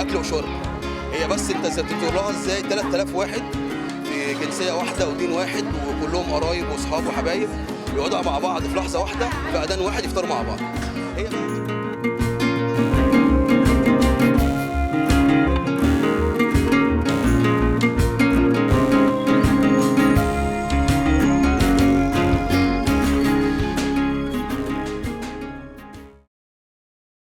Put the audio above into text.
اكل وشرب. هي بس انت تقول لها ازاي 3000 واحد في جنسيه واحده ودين واحد وكلهم قرايب واصحاب وحبايب يقعدوا مع بعض في لحظه واحده في اذان واحد يفطروا مع بعض. هي